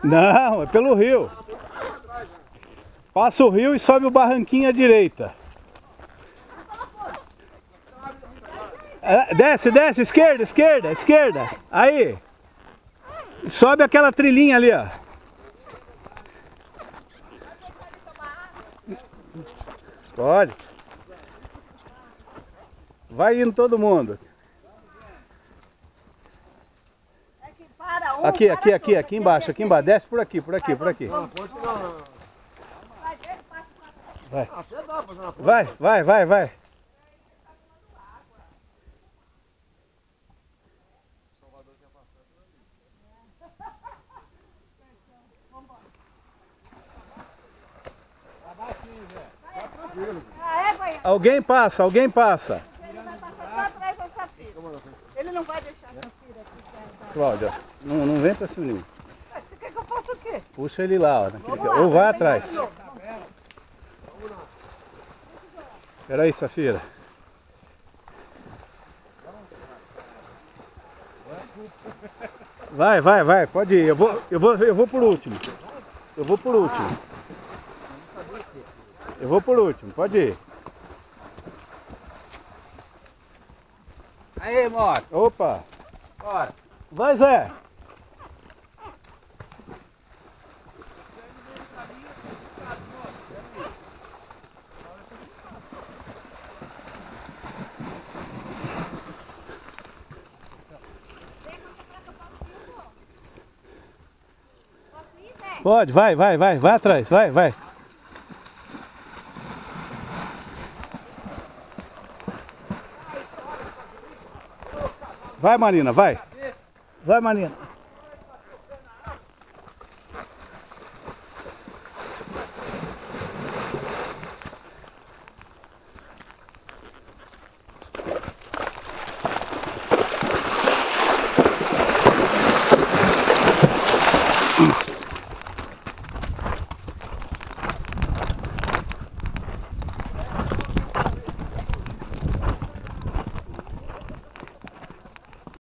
Não, é pelo rio. Passa o rio e sobe o barranquinho à direita. Desce, desce, esquerda, esquerda, esquerda. Aí. Sobe aquela trilhinha ali, ó. Pode. Vai indo todo mundo. Aqui, aqui, aqui, aqui embaixo, aqui embaixo. Desce por aqui, por aqui, por aqui. Vai. Vai, vai, vai, vai. Alguém passa, alguém passa. Ele não vai deixar a Safira aqui. Cláudia, não vem pra cima de mim. Você quer que eu faça o quê? Puxa ele lá, ó. Ou vai atrás. Espera aí, Safira. Vai, vai, vai, pode ir. Eu vou por último. Eu vou por último. Eu vou por último, pode ir. Aí, moto. Opa. Bora. Vai, Zé. Pode, vai, vai, vai, vai atrás, vai, vai. Vai, Marina, vai. Vai, Marina.